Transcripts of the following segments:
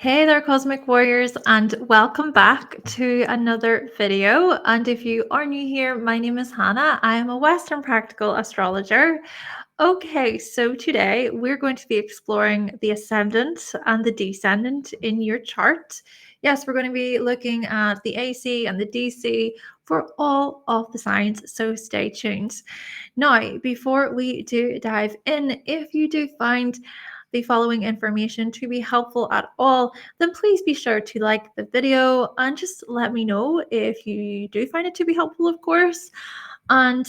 Hey there, Cosmic Warriors, and welcome back to another video. And if you are new here, my name is Hannah. I am a Western Practical Astrologer. Okay, so today we're going to be exploring the ascendant and the descendant in your chart. Yes, we're going to be looking at the AC and the DC for all of the signs, so stay tuned. Now, before we do dive in, if you do find the following information to be helpful at all, then please be sure to like the video and just let me know if you do find it to be helpful, of course. And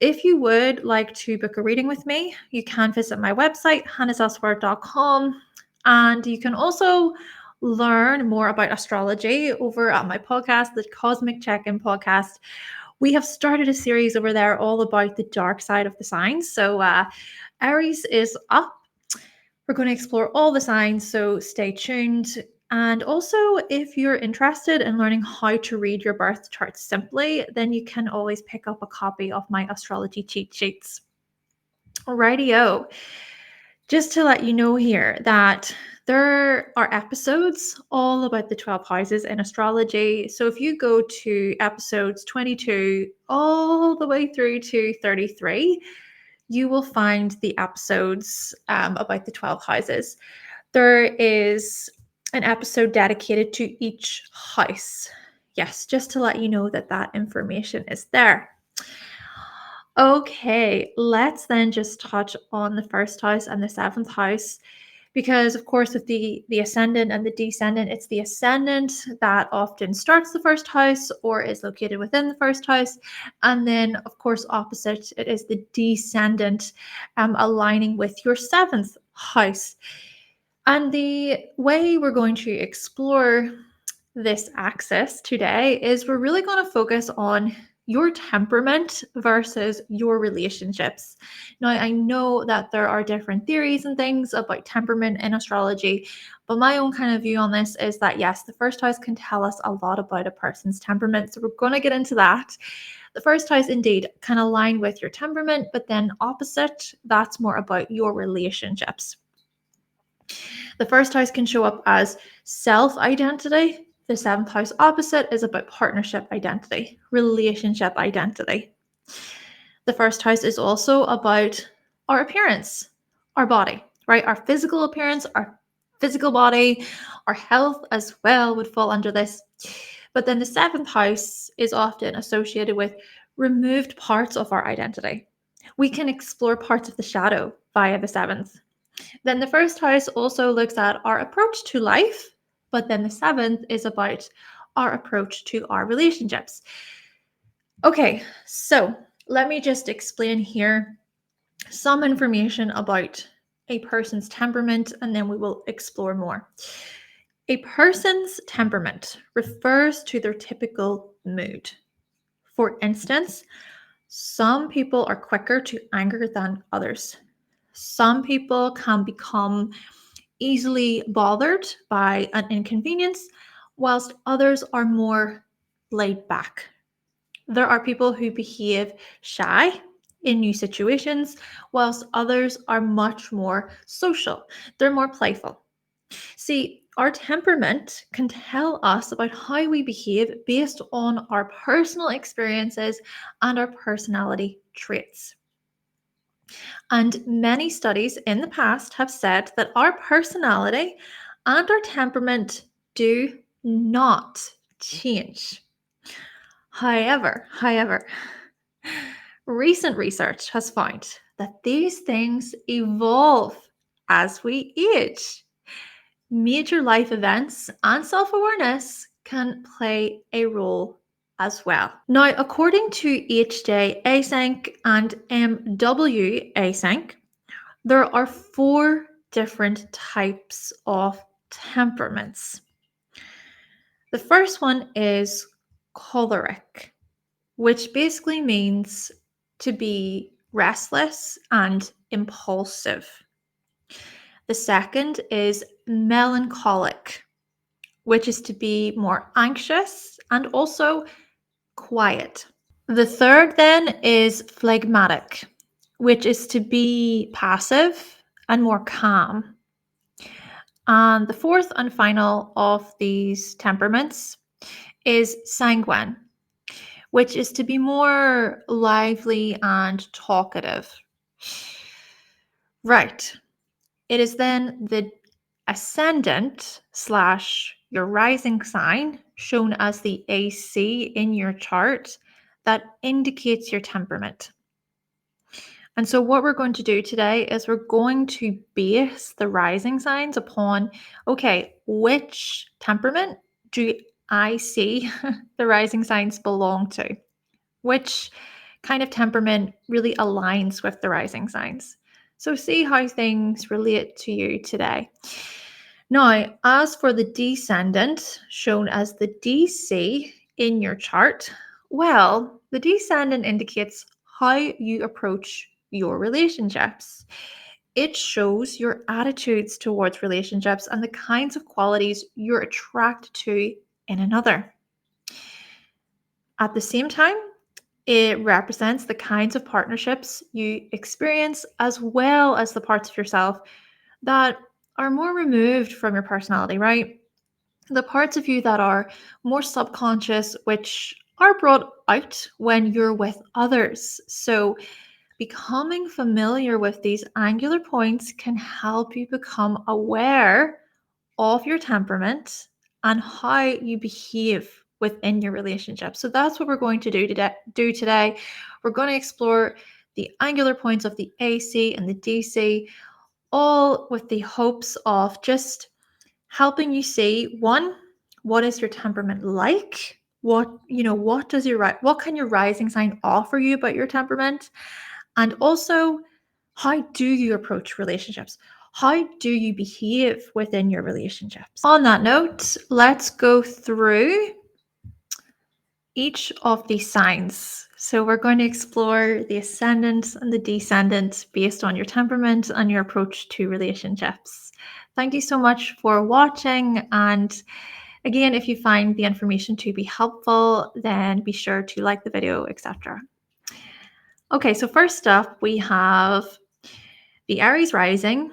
if you would like to book a reading with me, you can visit my website, hannahselsewhere.com. And you can also learn more about astrology over at my podcast, the Cosmic Check-In Podcast. We have started a series over there all about the dark side of the signs. So Aries is up. We're going to explore all the signs, so stay tuned. And also, if you're interested in learning how to read your birth chart simply, then you can always pick up a copy of my astrology cheat sheets. Alrighty-o. Just to let you know here that there are episodes all about the 12 houses in astrology. So if you go to episodes 22 all the way through to 33, you will find the episodes about the 12 houses. There is an episode dedicated to each house. Yes, just to let you know that that information is there. Okay, let's then just touch on the first house and the seventh house. Because, of course, with the ascendant and the descendant, it's the ascendant that often starts the first house or is located within the first house. And then, of course, opposite, it is the descendant aligning with your seventh house. And the way we're going to explore this axis today is we're really going to focus on your temperament versus your relationships. Now, I know that there are different theories and things about temperament in astrology, but my own kind of view on this is that, yes, the first house can tell us a lot about a person's temperament. So we're going to get into that. The first house indeed can align with your temperament, but then opposite, that's more about your relationships. The first house can show up as self-identity. The seventh house opposite is about partnership identity, relationship identity. The first house is also about our appearance, our body, right? Our physical appearance, our physical body, our health as well would fall under this. But then the seventh house is often associated with removed parts of our identity. We can explore parts of the shadow via the seventh. Then the first house also looks at our approach to life, but then the seventh is about our approach to our relationships. Okay, so let me just explain here some information about a person's temperament, and then we will explore more. A person's temperament refers to their typical mood. For instance, some people are quicker to anger than others. Some people can become easily bothered by an inconvenience, whilst others are more laid back. There are people who behave shy in new situations, whilst others are much more social. They're more playful. See, our temperament can tell us about how we behave based on our personal experiences and our personality traits. And many studies in the past have said that our personality and our temperament do not change. However, recent research has found that these things evolve as we age. Major life events and self-awareness can play a role as well. Now, according to HJ Async and MW Async, there are 4 different types of temperaments. The first one is choleric, which basically means to be restless and impulsive. The second is melancholic, which is to be more anxious and also quiet. The third then is phlegmatic, which is to be passive and more calm. And the fourth and final of these temperaments is sanguine, which is to be more lively and talkative. Right. It is then the ascendant / your rising sign, shown as the AC in your chart, that indicates your temperament. And so what we're going to do today is we're going to base the rising signs upon, okay, which temperament do I see the rising signs belong to? Which kind of temperament really aligns with the rising signs? So see how things relate to you today. Now, as for the descendant, shown as the DC in your chart, well, the descendant indicates how you approach your relationships. It shows your attitudes towards relationships and the kinds of qualities you're attracted to in another. At the same time, it represents the kinds of partnerships you experience, as well as the parts of yourself that are more removed from your personality, right? The parts of you that are more subconscious, which are brought out when you're with others. So becoming familiar with these angular points can help you become aware of your temperament and how you behave within your relationship. So that's what we're going to do today. We're going to explore the angular points of the AC and the DC, all with the hopes of just helping you see, one, what is your temperament like? What can your rising sign offer you about your temperament? And also, how do you approach relationships? How do you behave within your relationships? On that note, let's go through each of these signs. So we're going to explore the ascendant and the descendant based on your temperament and your approach to relationships. Thank you so much for watching. And again, if you find the information to be helpful, then be sure to like the video, etc. Okay, so first up, we have the Aries rising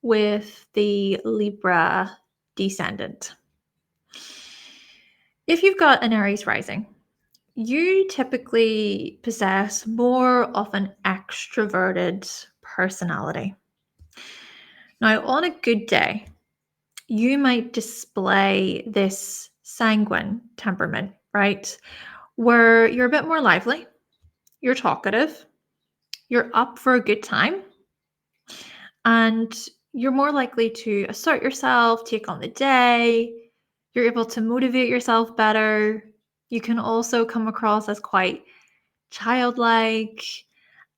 with the Libra descendant. If you've got an Aries rising, you typically possess more of an extroverted personality. Now, on a good day, you might display this sanguine temperament, right? Where you're a bit more lively, you're talkative, you're up for a good time, and you're more likely to assert yourself, take on the day, you're able to motivate yourself better. You can also come across as quite childlike,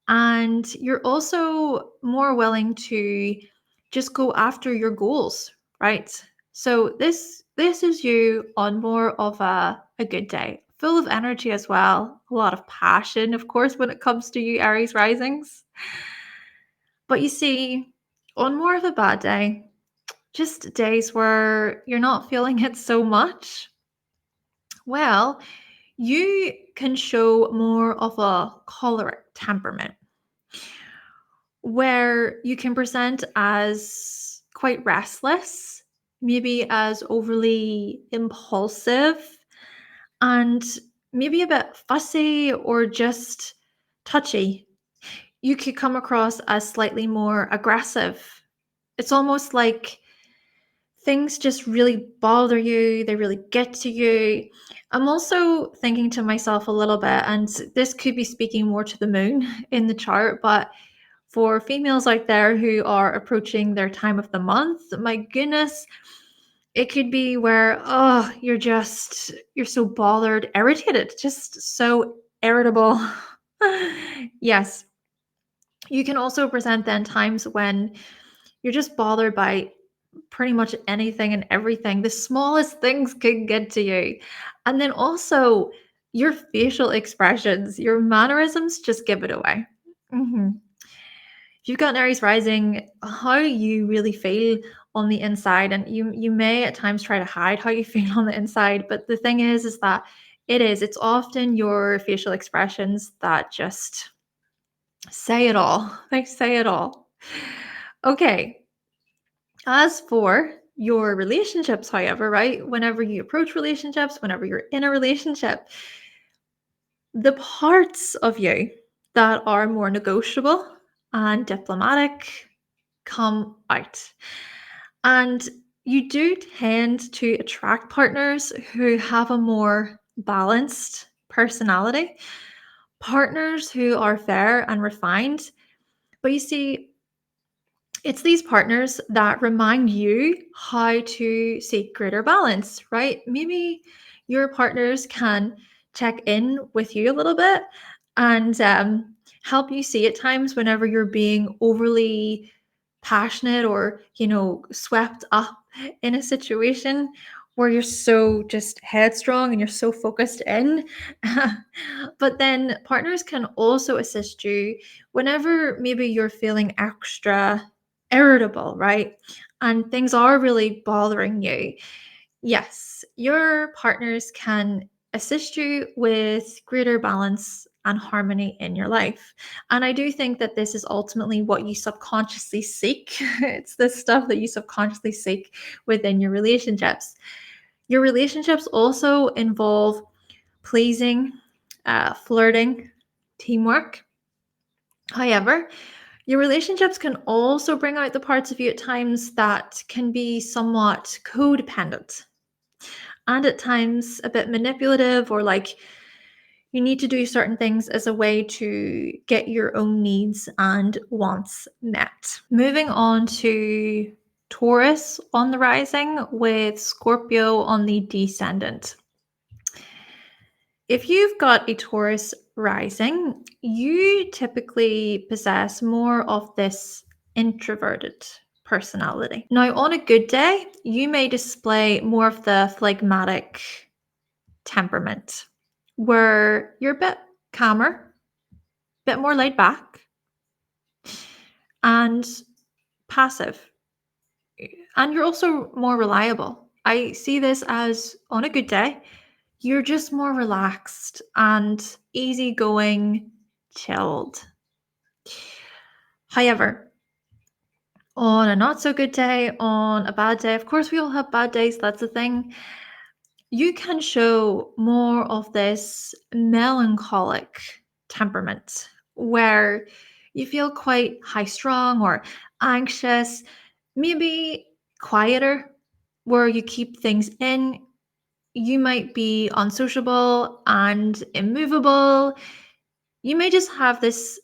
and you're also more willing to just go after your goals, right? So this is you on more of a good day, full of energy as well, a lot of passion, of course, when it comes to you Aries risings. But you see, on more of a bad day, just days where you're not feeling it so much, well, you can show more of a choleric temperament, where you can present as quite restless, maybe as overly impulsive, and maybe a bit fussy or just touchy. You could come across as slightly more aggressive. It's almost like things just really bother you, they really get to you. I'm also thinking to myself a little bit, and this could be speaking more to the moon in the chart, but for females out there who are approaching their time of the month, my goodness, it could be where, you're so bothered, irritated, just so irritable. Yes. You can also present then times when you're just bothered by pretty much anything and everything. The smallest things can get to you. And then also your facial expressions, your mannerisms just give it away. If you've got an Aries rising, how you really feel on the inside, and you may at times try to hide how you feel on the inside, but the thing is that it's often your facial expressions that just say it all. They say it all. Okay. As for your relationships, however, right? Whenever you approach relationships, whenever you're in a relationship, the parts of you that are more negotiable and diplomatic come out. And you do tend to attract partners who have a more balanced personality, partners who are fair and refined. But you see, it's these partners that remind you how to seek greater balance, right? Maybe your partners can check in with you a little bit and help you see at times whenever you're being overly passionate or, swept up in a situation where you're so just headstrong and you're so focused in. But then partners can also assist you whenever maybe you're feeling extra irritable, right? And things are really bothering you. Yes, your partners can assist you with greater balance and harmony in your life. And I do think that this is ultimately what you subconsciously seek. It's the stuff that you subconsciously seek within your relationships. Your relationships also involve pleasing, flirting, teamwork. However, your relationships can also bring out the parts of you at times that can be somewhat codependent and at times a bit manipulative, or like you need to do certain things as a way to get your own needs and wants met. Moving on to Taurus on the rising with Scorpio on the descendant. If you've got a Taurus rising, you typically possess more of this introverted personality. Now, on a good day, you may display more of the phlegmatic temperament, where you're a bit calmer, a bit more laid back, and passive. And you're also more reliable. I see this as on a good day, you're just more relaxed and easygoing, chilled. However, on a not so good day, on a bad day, of course, we all have bad days, that's the thing. You can show more of this melancholic temperament where you feel quite high strung or anxious, maybe quieter, where you keep things in. You might be unsociable and immovable. You may just have this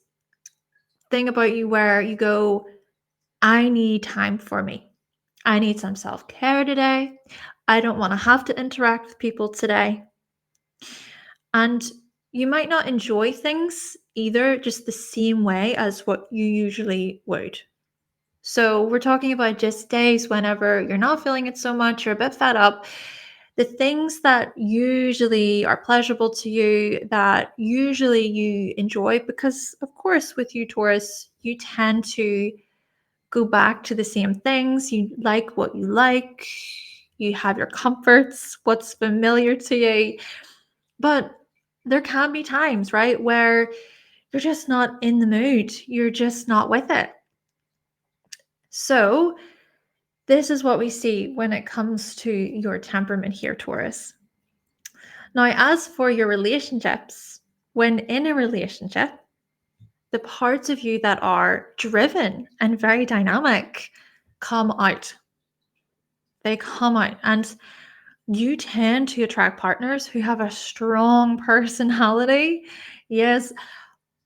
thing about you where you go, I need time for me. I need some self-care today. I don't want to have to interact with people today. And you might not enjoy things either just the same way as what you usually would. So we're talking about just days whenever you're not feeling it so much, you're a bit fed up. The things that usually are pleasurable to you, that usually you enjoy, because of course with you Taurus, you tend to go back to the same things. You like what you like. You have your comforts, what's familiar to you. But there can be times, right, where you're just not in the mood. You're just not with it. So this is what we see when it comes to your temperament here, Taurus. Now, as for your relationships, when in a relationship, the parts of you that are driven and very dynamic come out. They come out, and you tend to attract partners who have a strong personality. Yes,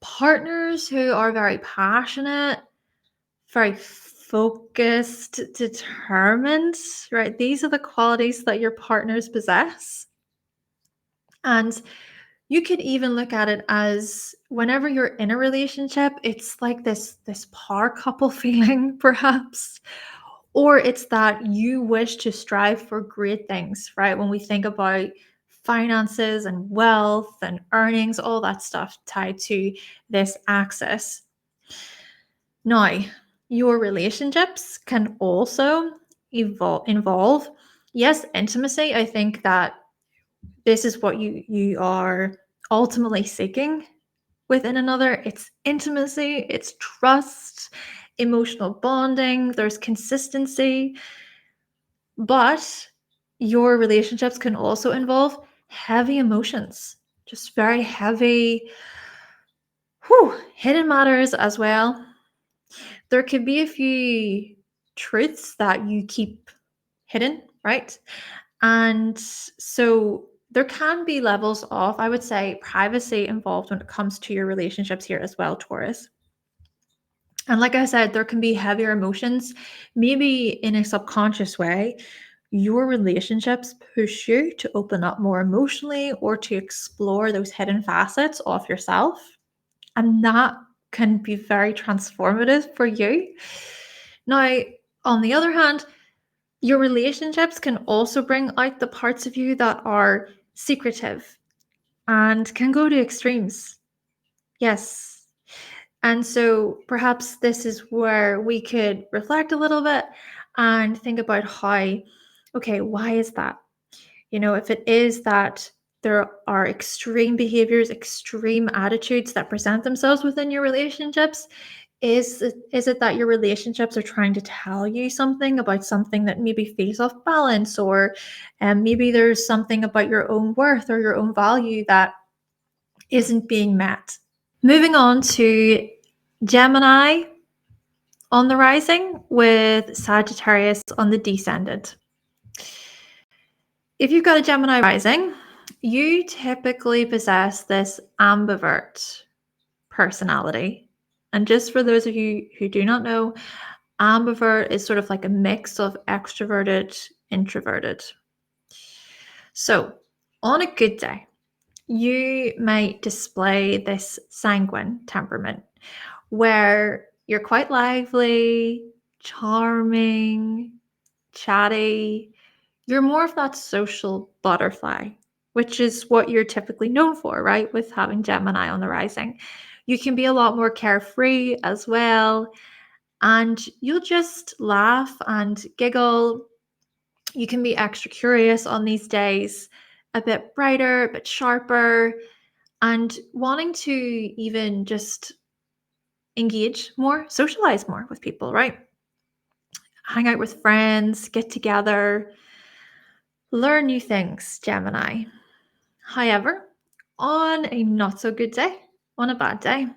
partners who are very passionate, very focused, determined, right? These are the qualities that your partners possess. And you could even look at it as whenever you're in a relationship, it's like this power couple feeling, perhaps. Or it's that you wish to strive for great things, right? When we think about finances and wealth and earnings, all that stuff tied to this axis. Now, your relationships can also involve, yes, intimacy. I think that this is what you are ultimately seeking within another. It's intimacy, it's trust, emotional bonding, there's consistency. But your relationships can also involve heavy emotions, just very heavy, hidden matters as well. There could be a few truths that you keep hidden, right? And so there can be levels of, I would say, privacy involved when it comes to your relationships here as well, Taurus. And like I said, there can be heavier emotions, maybe in a subconscious way. Your relationships push you to open up more emotionally or to explore those hidden facets of yourself. And that can be very transformative for you. Now, on the other hand, your relationships can also bring out the parts of you that are secretive and can go to extremes. Yes. And so perhaps this is where we could reflect a little bit and think about how, okay, why is that? If it is that there are extreme behaviors, extreme attitudes that present themselves within your relationships, is it that your relationships are trying to tell you something about something that maybe feels off balance, or maybe there's something about your own worth or your own value that isn't being met? Moving on to Gemini on the rising with Sagittarius on the descendant. If you've got a Gemini rising, you typically possess this ambivert personality. And just for those of you who do not know, ambivert is sort of like a mix of extroverted, introverted. So, on a good day, you might display this sanguine temperament where you're quite lively, charming, chatty. You're more of that social butterfly, which is what you're typically known for, right? With having Gemini on the rising. You can be a lot more carefree as well, and you'll just laugh and giggle. You can be extra curious on these days, a bit brighter, a bit sharper, and wanting to even just engage more, socialize more with people, right? Hang out with friends, get together, learn new things, Gemini. However, on a not so good day, on a bad day,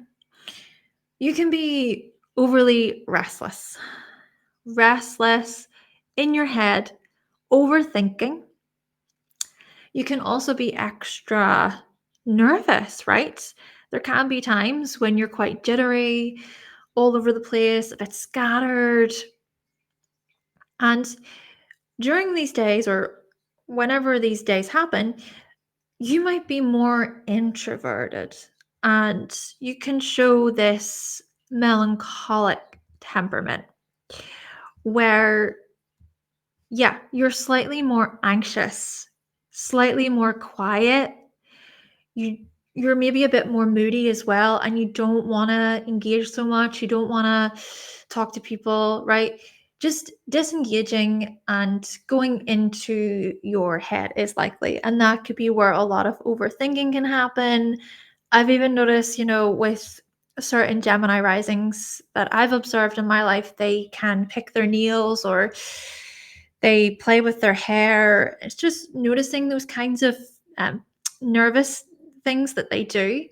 you can be overly restless in your head, overthinking. You can also be extra nervous, right? There can be times when you're quite jittery, all over the place, a bit scattered. And during these days, or whenever these days happen, you might be more introverted and you can show this melancholic temperament where, yeah, you're slightly more anxious, slightly more quiet. You're maybe a bit more moody as well, and you don't want to engage so much. You don't want to talk to people, right? Just disengaging and going into your head is likely, and that could be where a lot of overthinking can happen. I've even noticed, with certain Gemini risings that I've observed in my life, they can pick their nails or they play with their hair. It's just noticing those kinds of nervous things that they do.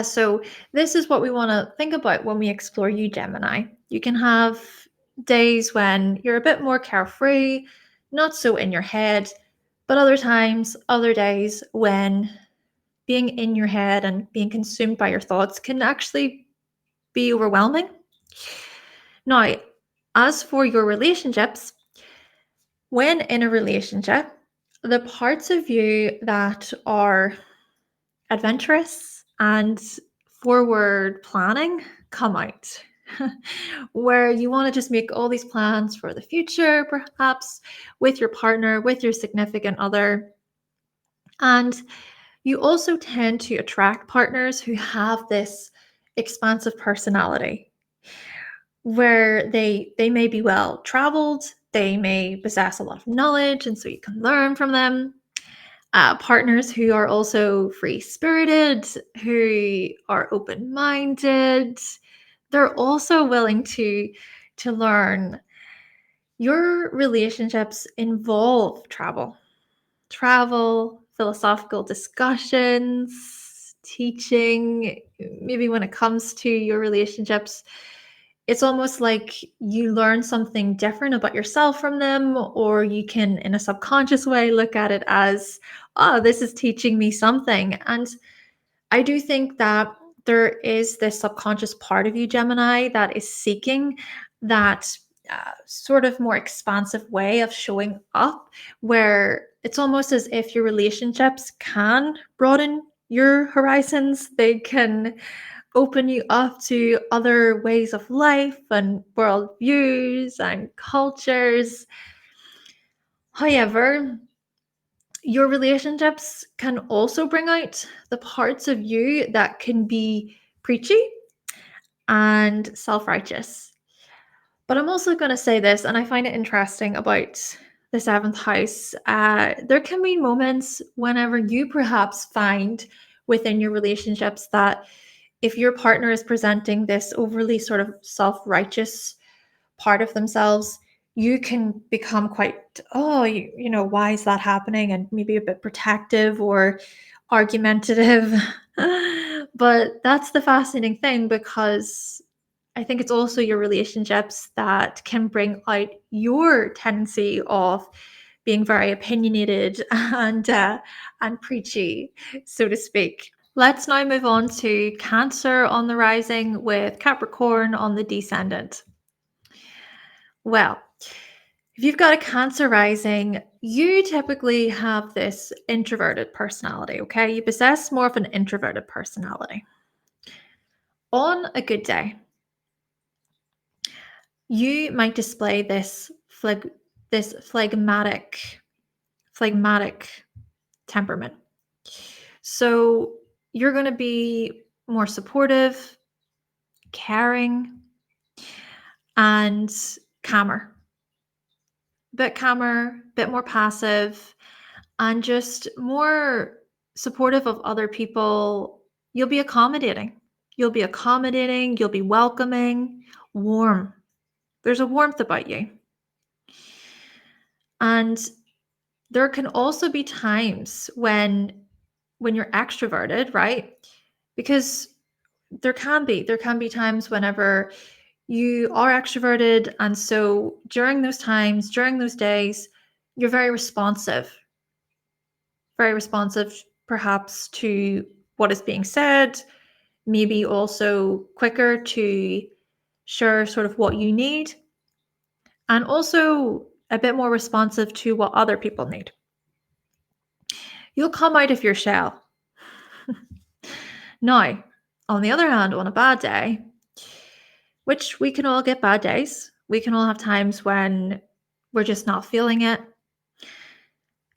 So this is what we want to think about when we explore you, Gemini. You can have days when you're a bit more carefree, not so in your head, but other days when being in your head and being consumed by your thoughts can actually be overwhelming. Now, as for your relationships, when in a relationship, the parts of you that are adventurous and forward planning come out, where you want to just make all these plans for the future, perhaps with your partner, with your significant other. And you also tend to attract partners who have this expansive personality, where they may be well traveled, they may possess a lot of knowledge, and so you can learn from them. Partners who are also free-spirited, who are open-minded. They're also willing to learn. Your relationships involve travel, philosophical discussions, teaching. Maybe when it comes to your relationships, it's almost like you learn something different about yourself from them, or you can, in a subconscious way, look at it as, oh, this is teaching me something. And I do think that there is this subconscious part of you, Gemini, that is seeking that sort of more expansive way of showing up, where it's almost as if your relationships can broaden your horizons. They can open you up to other ways of life and worldviews and cultures. However, your relationships can also bring out the parts of you that can be preachy and self-righteous. But I'm also going to say this, and I find it interesting about the seventh house. There can be moments whenever you perhaps find within your relationships that if your partner is presenting this overly sort of self-righteous part of themselves, you can become quite, oh, why is that happening? And maybe a bit protective or argumentative. But that's the fascinating thing, because I think it's also your relationships that can bring out your tendency of being very opinionated and preachy, so to speak. Let's now move on to Cancer on the rising with Capricorn on the descendant. Well, if you've got a Cancer rising, you typically have this introverted personality, okay? You possess more of an introverted personality. On a good day, you might display this phlegmatic temperament. So you're going to be more supportive, caring, and calmer. Bit more passive, and just more supportive of other people. You'll be accommodating, you'll be welcoming, warm. There's a warmth about you. And there can also be times when you're extroverted, right? Because there can be times whenever you are extroverted, and so during those times, during those days, you're very responsive perhaps to what is being said, maybe also quicker to share sort of what you need, and also a bit more responsive to what other people need. You'll come out of your shell. Now, on the other hand, on a bad day, which we can all get bad days, we can all have times when we're just not feeling it,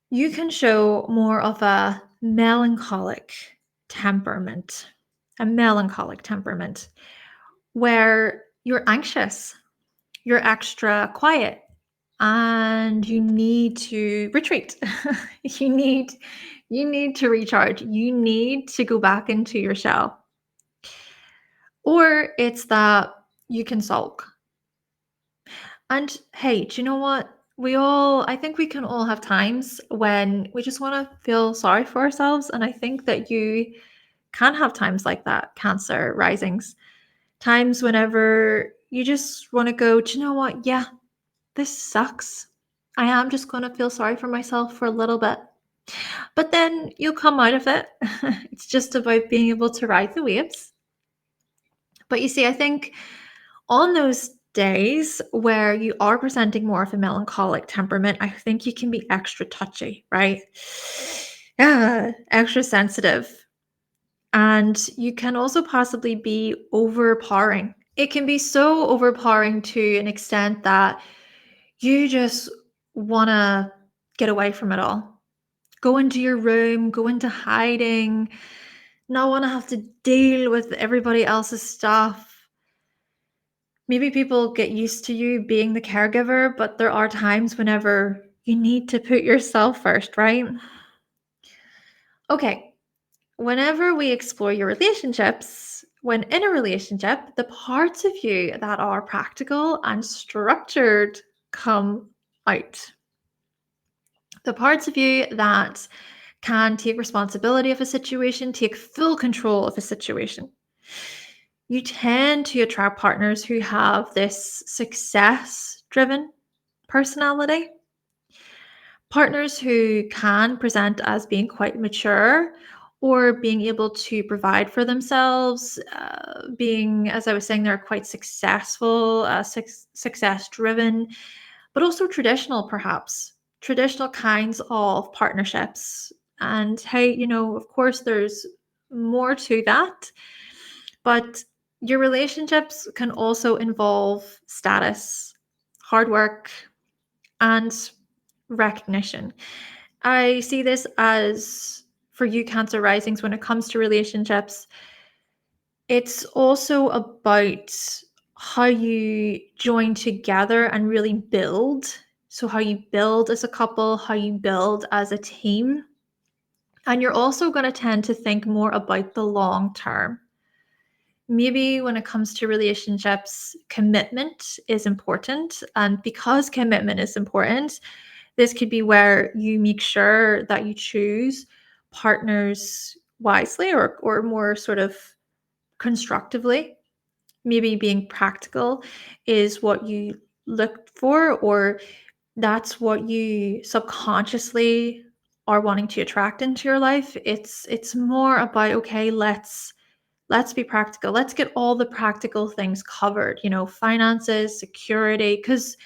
you can show more of a melancholic temperament, where you're anxious, you're extra quiet, and you need to retreat. you need to recharge. You need to go back into your shell. Or it's that you can sulk. And hey, do you know what? I think we can all have times when we just want to feel sorry for ourselves. And I think that you can have times like that, Cancer risings. Times whenever you just want to go, do you know what? Yeah, this sucks. I am just going to feel sorry for myself for a little bit. But then you'll come out of it. It's just about being able to ride the waves. But you see, I think on those days where you are presenting more of a melancholic temperament, I think you can be extra touchy, right? Yeah, extra sensitive. And you can also possibly be overpowering. It can be so overpowering to an extent that you just want to get away from it all. Go into your room, go into hiding, not want to have to deal with everybody else's stuff. Maybe people get used to you being the caregiver, but there are times whenever you need to put yourself first, right? Okay, whenever we explore your relationships, when in a relationship, the parts of you that are practical and structured come out. The parts of you that can take responsibility of a situation, take full control of a situation. You tend to attract partners who have this success-driven personality. Partners who can present as being quite mature or being able to provide for themselves, being, as I was saying, they're quite successful, success-driven, but also traditional, perhaps. Traditional kinds of partnerships. And hey, of course, there's more to that, but your relationships can also involve status, hard work, and recognition. I see this as, for you Cancer risings, when it comes to relationships, it's also about how you join together and really build. So how you build as a couple, how you build as a team. And you're also going to tend to think more about the long term. Maybe when it comes to relationships, commitment is important. And because commitment is important, this could be where you make sure that you choose partners wisely or more sort of constructively. Maybe being practical is what you look for, or that's what you subconsciously are wanting to attract into your life. It's more about, okay, let's be practical. Let's get all the practical things covered, finances, security, because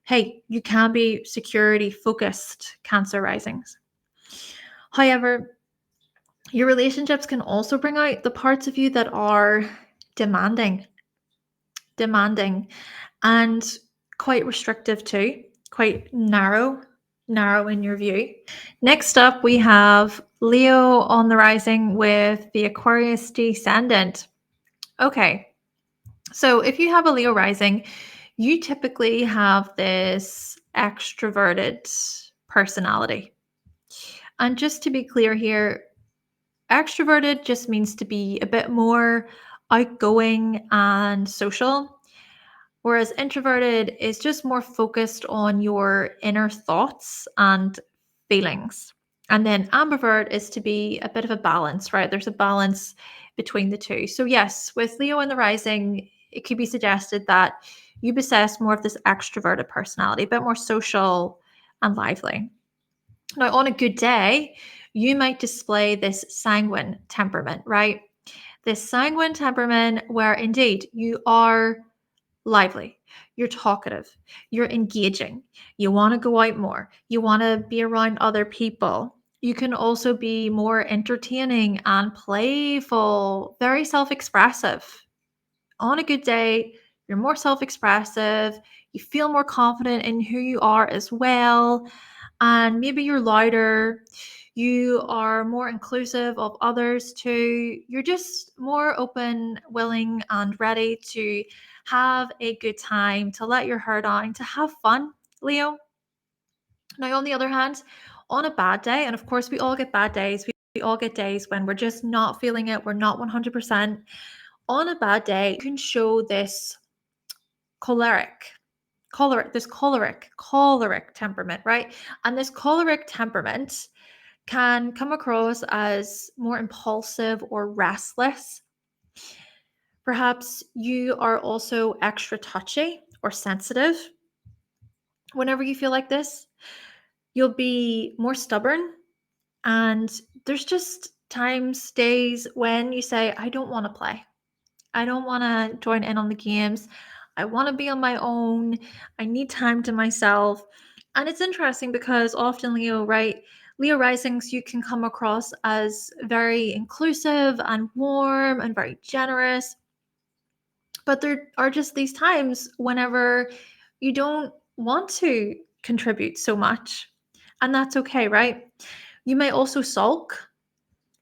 hey, you can be security focused Cancer risings. However, your relationships can also bring out the parts of you that are demanding, and quite restrictive too, quite narrow in your view. Next up, we have Leo on the rising with the Aquarius descendant. Okay, so if you have a Leo rising, you typically have this extroverted personality. And just to be clear here, extroverted just means to be a bit more outgoing and social, whereas introverted is just more focused on your inner thoughts and feelings. And then ambivert is to be a bit of a balance, right? There's a balance between the two. So yes, with Leo in the rising, it could be suggested that you possess more of this extroverted personality, a bit more social and lively. Now, on a good day, you might display this sanguine temperament, right? This sanguine temperament where indeed you are lively, you're talkative, you're engaging, you want to go out more, you want to be around other people. You can also be more entertaining and playful, very self-expressive. On a good day, you're more self-expressive, you feel more confident in who you are as well, and maybe you're louder, you are more inclusive of others too. You're just more open, willing, and ready to have a good time, to let your hair down, to have fun, Leo. Now, on the other hand, on a bad day, and of course, we all get bad days, we all get days when we're just not feeling it, we're not 100%. On a bad day, you can show this choleric temperament, right? And this choleric temperament can come across as more impulsive or restless. Perhaps you are also extra touchy or sensitive. Whenever you feel like this, you'll be more stubborn. And there's just times, days when you say, I don't want to play. I don't want to join in on the games. I want to be on my own. I need time to myself. And it's interesting because often Leo risings, you can come across as very inclusive and warm and very generous. But there are just these times whenever you don't want to contribute so much. And that's okay, right? You may also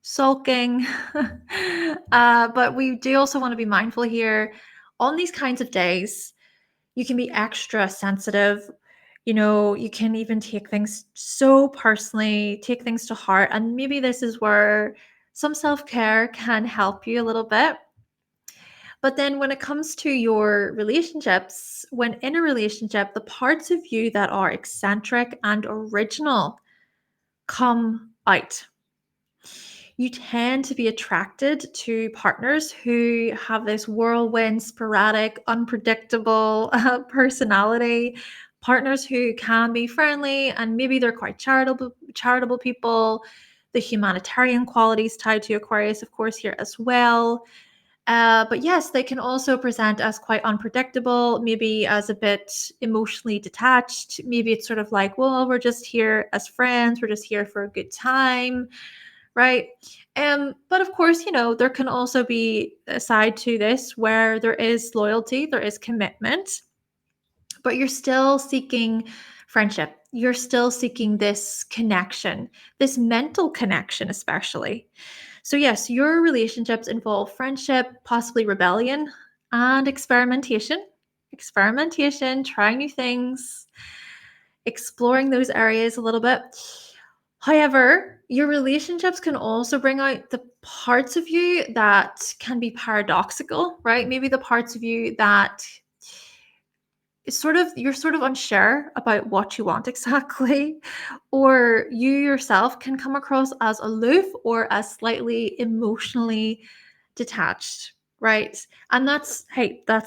sulking. But we do also want to be mindful here. On these kinds of days, you can be extra sensitive. You can even take things so personally, take things to heart. And maybe this is where some self-care can help you a little bit. But then when it comes to your relationships, when in a relationship, the parts of you that are eccentric and original come out. You tend to be attracted to partners who have this whirlwind, sporadic, unpredictable personality, partners who can be friendly and maybe they're quite charitable people. The humanitarian qualities tied to Aquarius, of course, here as well. But yes, they can also present as quite unpredictable, maybe as a bit emotionally detached. Maybe it's sort of like, well, we're just here as friends, we're just here for a good time, right? But of course, there can also be a side to this where there is loyalty, there is commitment, but you're still seeking friendship. You're still seeking this connection, this mental connection, especially. So, yes, your relationships involve friendship, possibly rebellion, and experimentation. Experimentation, trying new things, exploring those areas a little bit. However, your relationships can also bring out the parts of you that can be paradoxical, right? Maybe the parts of you that you're sort of unsure about what you want exactly, or you yourself can come across as aloof or as slightly emotionally detached, right? And that's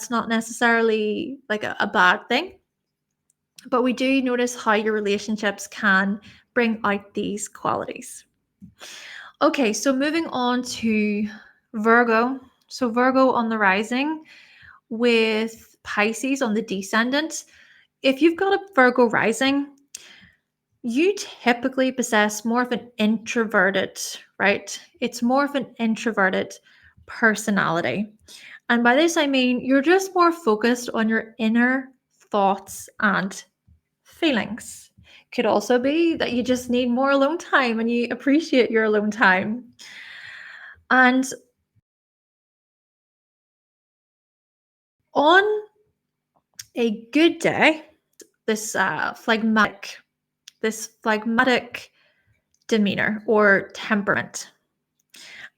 not necessarily like a bad thing, but we do notice how your relationships can bring out these qualities. Okay, so moving on to Virgo. So Virgo on the rising with Pisces on the descendant. If you've got a Virgo rising, you typically possess more of an introverted, right? It's more of an introverted personality. And by this, I mean you're just more focused on your inner thoughts and feelings. Could also be that you just need more alone time and you appreciate your alone time. And on a good day, this phlegmatic demeanor or temperament.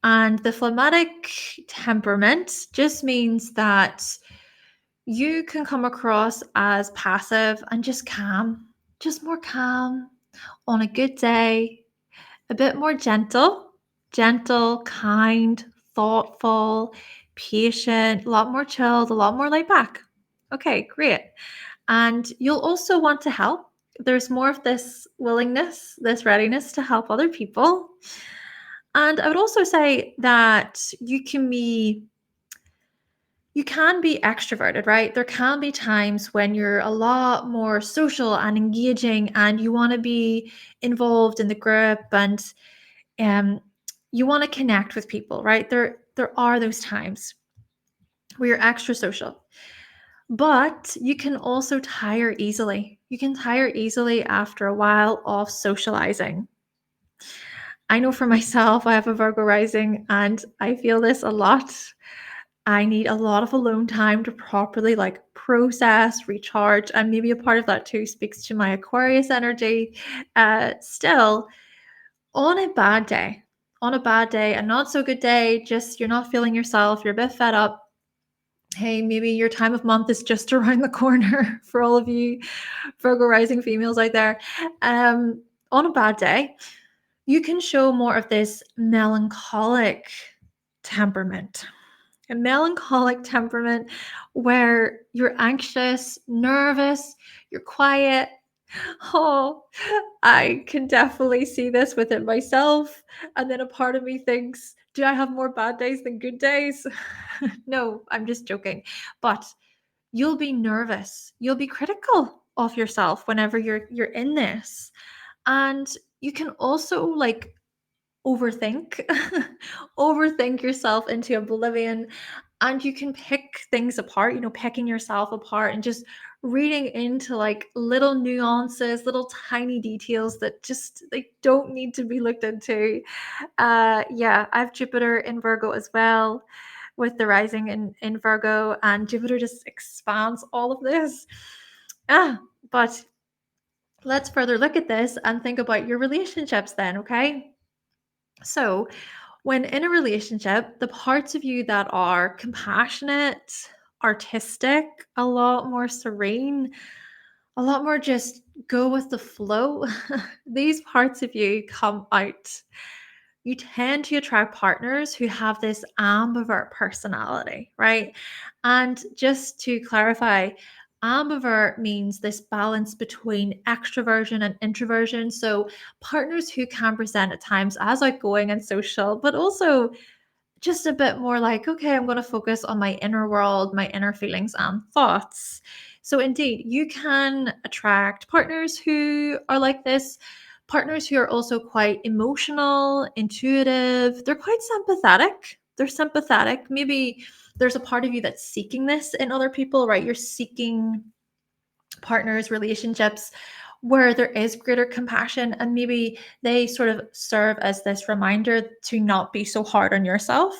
And the phlegmatic temperament just means that you can come across as passive and just calm, just more calm on a good day, a bit more gentle, kind, thoughtful, patient, a lot more chilled, a lot more laid back. Okay, great. And you'll also want to help. There's more of this willingness, this readiness to help other people. And I would also say that you can be extroverted, right? There can be times when you're a lot more social and engaging and you want to be involved in the group and you want to connect with people, right? There are those times where you're extra social. But you can also tire easily. You can tire easily after a while of socializing. I know for myself, I have a Virgo rising and I feel this a lot. I need a lot of alone time to properly process, recharge, and maybe a part of that too speaks to my Aquarius energy. Still, on a bad day, a not so good day, just you're not feeling yourself, you're a bit fed up. Hey, maybe your time of month is just around the corner for all of you Virgo rising females out there. On a bad day, you can show more of this melancholic temperament. A melancholic temperament where you're anxious, nervous, you're quiet. Oh, I can definitely see this within myself. And then a part of me thinks, do I have more bad days than good days? No, I'm just joking. But you'll be nervous. You'll be critical of yourself whenever you're in this. And you can also overthink overthink yourself into oblivion, and you can pick things apart, picking yourself apart and just reading into little nuances, little tiny details that just they don't need to be looked into. Yeah, I have Jupiter in Virgo as well, with the rising in Virgo, and Jupiter just expands all of this. But let's further look at this and think about your relationships then, okay? So When in a relationship, the parts of you that are compassionate, artistic, a lot more serene, a lot more just go with the flow, these parts of you come out. You tend to attract partners who have this ambivert personality, right? And just to clarify, ambivert means this balance between extroversion and introversion. So, partners who can present at times as outgoing and social, but also just a bit more like, okay, I'm going to focus on my inner world, my inner feelings and thoughts. So, indeed, you can attract partners who are like this, partners who are also quite emotional, intuitive. They're quite sympathetic. They're sympathetic. Maybe there's a part of you that's seeking this in other people, right? You're seeking partners, relationships where there is greater compassion, and maybe they sort of serve as this reminder to not be so hard on yourself.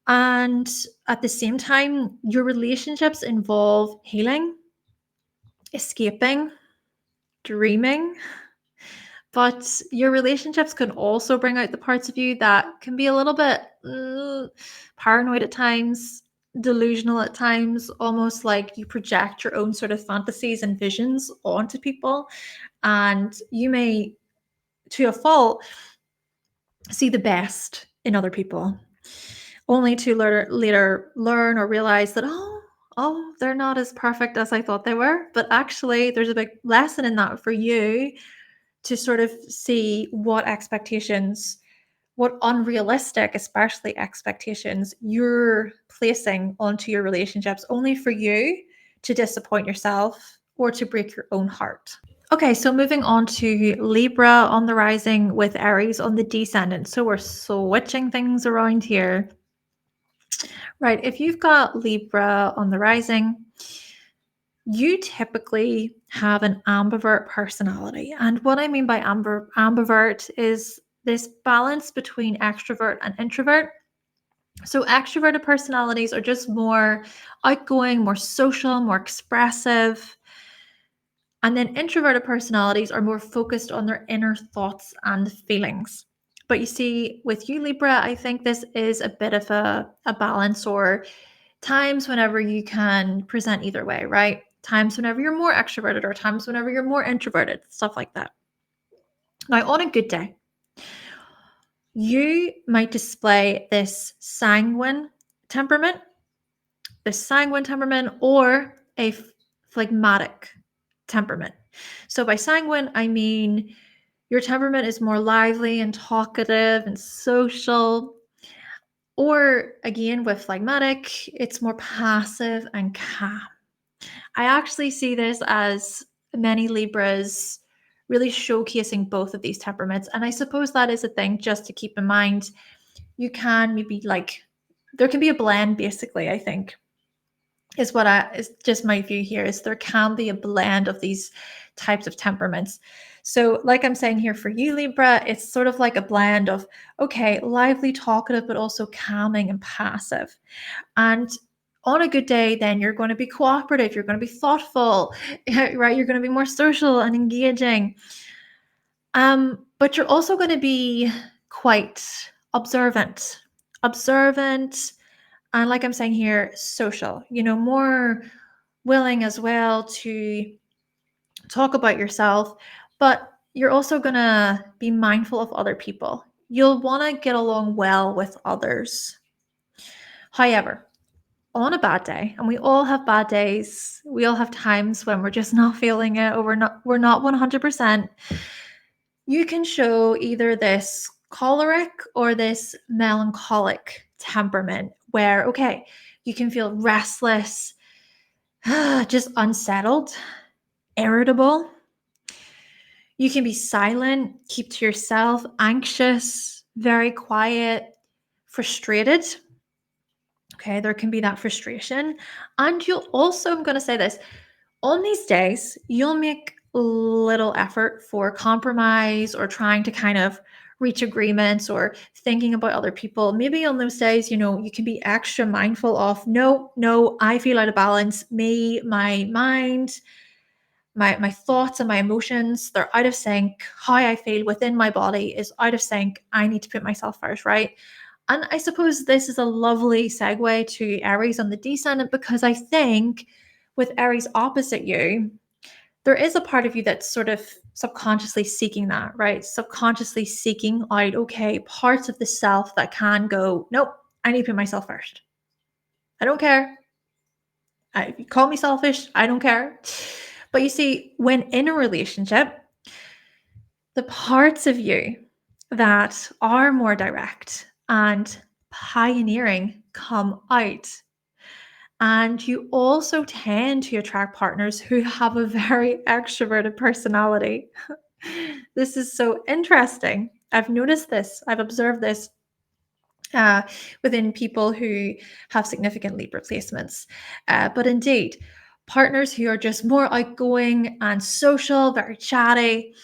And at the same time, your relationships involve healing, escaping, dreaming. But your relationships can also bring out the parts of you that can be a little bit paranoid at times, delusional at times, almost like you project your own sort of fantasies and visions onto people. And you may, to a fault, see the best in other people, only to later learn or realize that, oh, they're not as perfect as I thought they were. But actually, there's a big lesson in that for you to sort of see what expectations, what unrealistic, especially expectations, you're placing onto your relationships only for you to disappoint yourself or to break your own heart. Okay, so moving on to Libra on the rising with Aries on the descendant. So we're switching things around here. Right, if you've got Libra on the rising, you typically have an ambivert personality. And what I mean by ambivert is this balance between extrovert and introvert. So extroverted personalities are just more outgoing, more social, more expressive. And then introverted personalities are more focused on their inner thoughts and feelings. But you see, with you, Libra, I think this is a bit of a balance, or times whenever you can present either way, right? Times whenever you're more extroverted or times whenever you're more introverted, stuff like that. Now, on a good day, you might display this sanguine temperament, or a phlegmatic temperament. So by sanguine, I mean your temperament is more lively and talkative and social. Or again, with phlegmatic, it's more passive and calm. I actually see this as many Libras really showcasing both of these temperaments. And I suppose that is a thing just to keep in mind. You can maybe there can be a blend, basically, I think, is just my view here, is there can be a blend of these types of temperaments. So like I'm saying here for you, Libra, it's sort of like a blend of, okay, lively, talkative, but also calming and passive. And on a good day, then you're going to be cooperative, you're going to be thoughtful, right? You're going to be more social and engaging. But you're also going to be quite observant, and like I'm saying here, social, more willing as well to talk about yourself, but you're also going to be mindful of other people. You'll want to get along well with others. However, on a bad day, and we all have bad days, we all have times when we're just not feeling it, or we're not 100%, you can show either this choleric or this melancholic temperament where, okay, you can feel restless, just unsettled, irritable. You can be silent, keep to yourself, anxious, very quiet, frustrated. Okay, there can be that frustration. And you'll also, I'm going to say this, on these days, you'll make little effort for compromise or trying to kind of reach agreements or thinking about other people. Maybe on those days, you can be extra mindful of, no, I feel out of balance. Me, my mind, my thoughts and my emotions, they're out of sync. How I feel within my body is out of sync. I need to put myself first, right? And I suppose this is a lovely segue to Aries on the descendant, because I think with Aries opposite you, there is a part of you that's sort of subconsciously seeking that, right? Subconsciously seeking out, okay, parts of the self that can go, nope, I need to put myself first. I don't care. If you call me selfish, I don't care. But you see, when in a relationship, the parts of you that are more direct and pioneering come out. And you also tend to attract partners who have a very extroverted personality. This is so interesting. I've noticed this, I've observed this within people who have significant Libra placements. But indeed, partners who are just more outgoing and social, very chatty,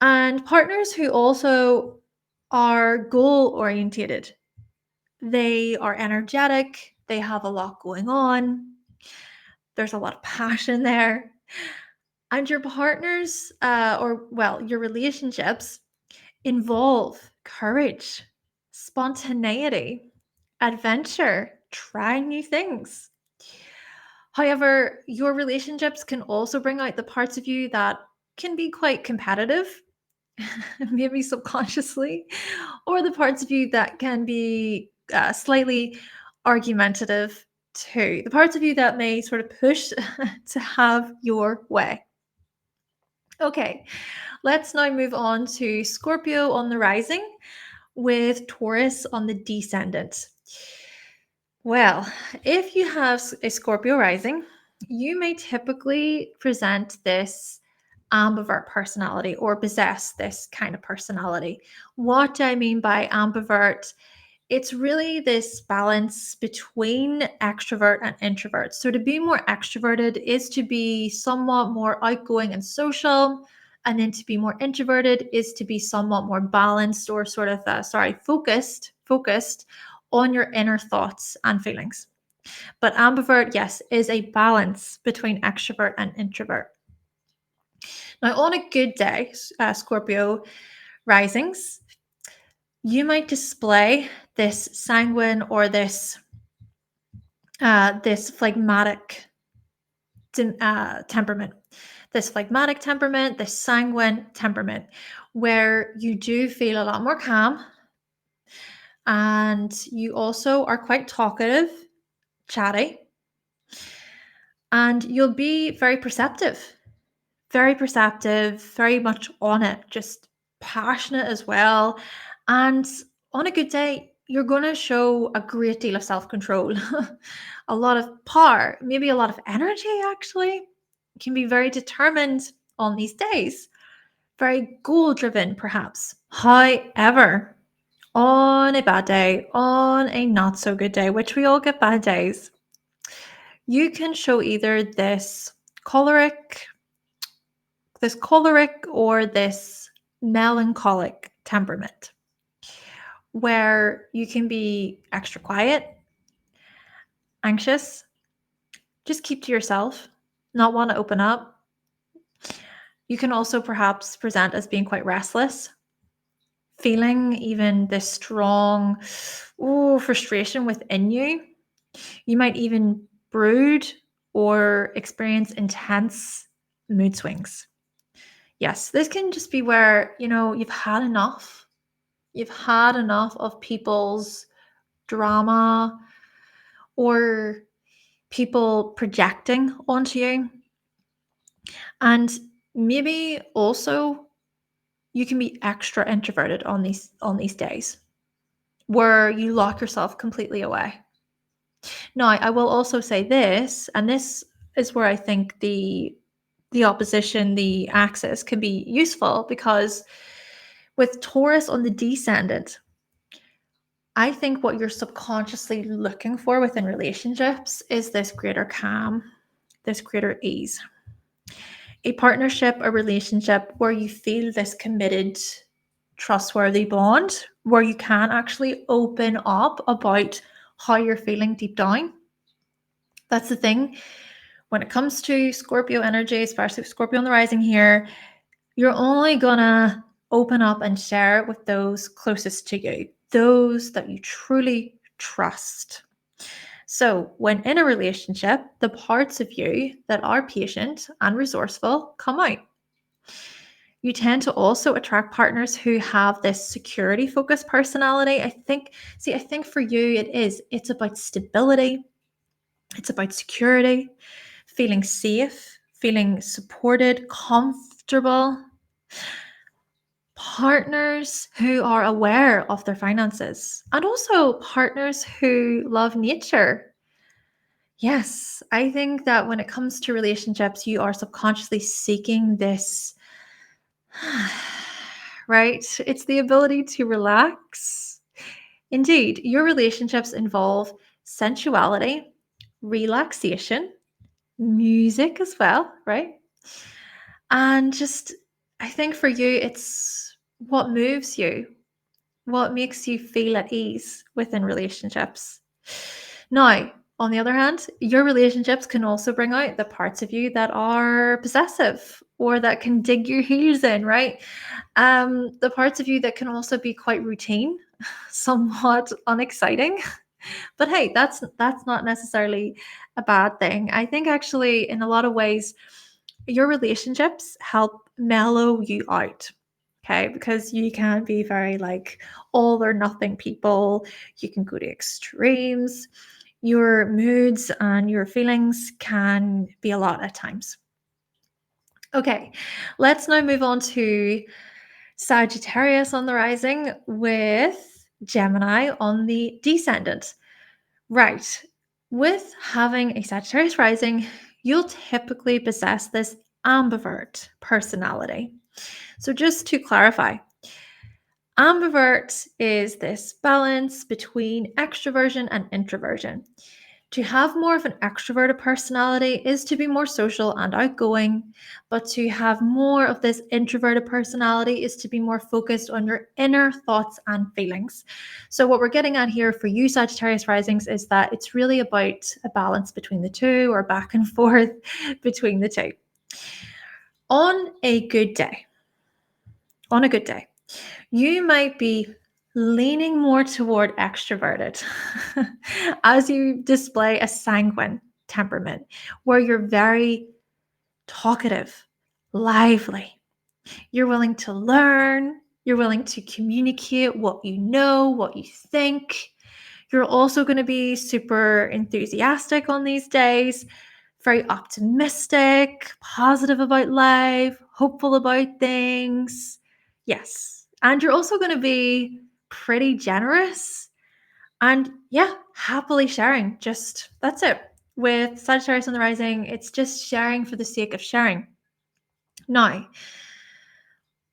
and partners who also are goal orientated. They are energetic, they have a lot going on, there's a lot of passion there. And your partners, your relationships involve courage, spontaneity, adventure, trying new things. However, your relationships can also bring out the parts of you that can be quite competitive, maybe subconsciously, or the parts of you that can be slightly argumentative too. The parts of you that may sort of push to have your way. Okay, let's now move on to Scorpio on the rising with Taurus on the descendant. Well, if you have a Scorpio rising, you may typically present this ambivert personality or possess this kind of personality. What do I mean by ambivert? It's really this balance between extrovert and introvert. So to be more extroverted is to be somewhat more outgoing and social, and then to be more introverted is to be somewhat more balanced or sort of focused on your inner thoughts and feelings. But ambivert, yes, is a balance between extrovert and introvert. Now, on a good day, Scorpio risings, you might display this sanguine or this phlegmatic temperament, this sanguine temperament, where you do feel a lot more calm, and you also are quite talkative, chatty, and you'll be very perceptive, very much on it, just passionate as well. And on a good day, you're going to show a great deal of self-control, a lot of power, maybe a lot of energy, actually. You can be very determined on these days, very goal-driven, perhaps. However, on a bad day, on a not so good day, which we all get bad days, you can show either this choleric or this melancholic temperament, where you can be extra quiet, anxious, just keep to yourself, not want to open up. You can also perhaps present as being quite restless, feeling even this strong frustration within you. You might even brood or experience intense mood swings. Yes, this can just be where, you've had enough. You've had enough of people's drama or people projecting onto you. And maybe also you can be extra introverted on these days where you lock yourself completely away. Now, I will also say this, and this is where I think the opposition, the axis, can be useful, because with Taurus on the descendant, I think what you're subconsciously looking for within relationships is this greater calm, this greater ease. A partnership, a relationship where you feel this committed, trustworthy bond, where you can actually open up about how you're feeling deep down. That's the thing. when it comes to Scorpio energy, especially Scorpio on the rising here, you're only gonna open up and share with those closest to you, those that you truly trust. So, when in a relationship, the parts of you that are patient and resourceful come out. You tend to also attract partners who have this security focused personality. I think for you, it's about stability, it's about security, feeling safe, feeling supported, comfortable. Partners who are aware of their finances, and also partners who love nature. Yes, I think that when it comes to relationships, you are subconsciously seeking this, right? It's the ability to relax. Indeed, your relationships involve sensuality, relaxation, music as well, right? And just, I think for you, it's what moves you, what makes you feel at ease within relationships. Now, on the other hand, your relationships can also bring out the parts of you that are possessive or that can dig your heels in, right? The parts of you that can also be quite routine, somewhat unexciting. But hey, that's not necessarily a bad thing. I think actually in a lot of ways, your relationships help mellow you out. Okay, because you can be very like all or nothing people. You can go to extremes. Your moods and your feelings can be a lot at times. Okay, let's now move on to Sagittarius on the rising with Gemini on the descendant. Right, with having a Sagittarius rising, you'll typically possess this ambivert personality. So just to clarify, ambivert is this balance between extroversion and introversion. To have more of an extroverted personality is to be more social and outgoing, but to have more of this introverted personality is to be more focused on your inner thoughts and feelings. So, what we're getting at here for you, Sagittarius risings, is that it's really about a balance between the two or back and forth between the two. On a good day, you might be leaning more toward extroverted as you display a sanguine temperament where you're very talkative, lively. You're willing to learn, you're willing to communicate what you know, what you think. You're also going to be super enthusiastic on these days, very optimistic, positive about life, hopeful about things. Yes. And you're also going to be pretty generous and, yeah, happily sharing. Just that's it. With Sagittarius on the rising, it's just sharing for the sake of sharing. Now,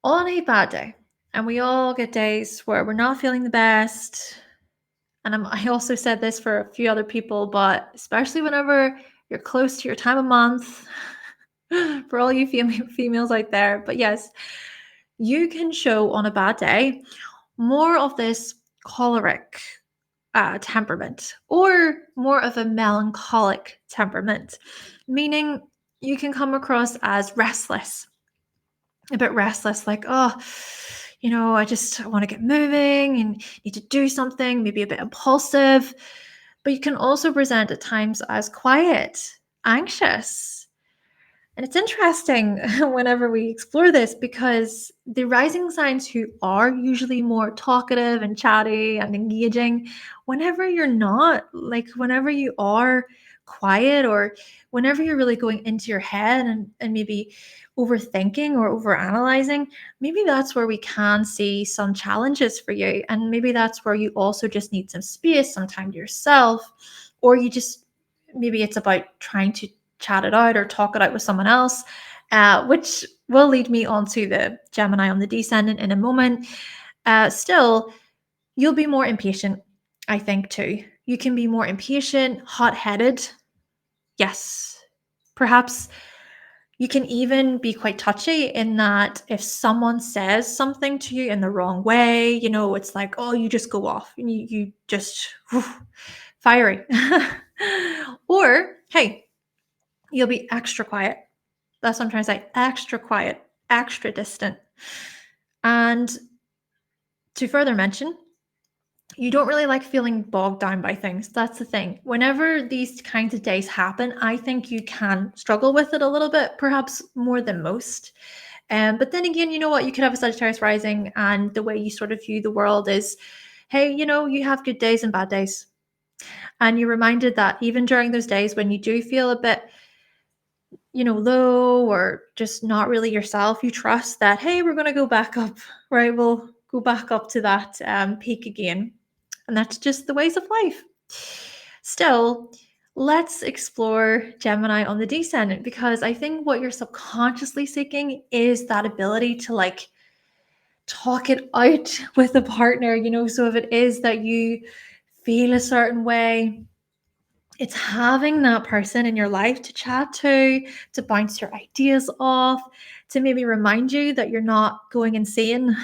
on a bad day, and we all get days where we're not feeling the best, and I also said this for a few other people, but especially whenever you're close to your time of month, for all you females out there. But yes, you can show on a bad day more of this choleric temperament or more of a melancholic temperament, meaning you can come across as restless, a bit restless, like, oh, I want to get moving and need to do something, maybe a bit impulsive. But you can also present at times as quiet, anxious. And it's interesting whenever we explore this because the rising signs who are usually more talkative and chatty and engaging, whenever you're not, like whenever you are quiet or whenever you're really going into your head and maybe overthinking or overanalyzing, maybe that's where we can see some challenges for you. And maybe that's where you also just need some space, some time to yourself, or maybe it's about trying to chat it out or talk it out with someone else, which will lead me on to the Gemini on the descendant in a moment. Still, you'll be more impatient, I think, too. You can be more impatient, hot-headed. Yes. Perhaps you can even be quite touchy in that if someone says something to you in the wrong way, it's like, oh, you just go off and you just fiery. Or, hey, You'll be extra quiet. That's what I'm trying to say. Extra quiet, extra distant. And to further mention, you don't really like feeling bogged down by things. That's the thing. Whenever these kinds of days happen, I think you can struggle with it a little bit, perhaps more than most. But then again, you know what? You could have a Sagittarius rising, and the way you sort of view the world is, hey, you have good days and bad days. And you're reminded that even during those days when you do feel a bit, low or just not really yourself, you trust that, hey, we're going to go back up, right? We'll go back up to that peak again. And that's just the ways of life. Still, let's explore Gemini on the descendant, because I think what you're subconsciously seeking is that ability to talk it out with a partner, so if it is that you feel a certain way, it's having that person in your life to chat to bounce your ideas off, to maybe remind you that you're not going insane,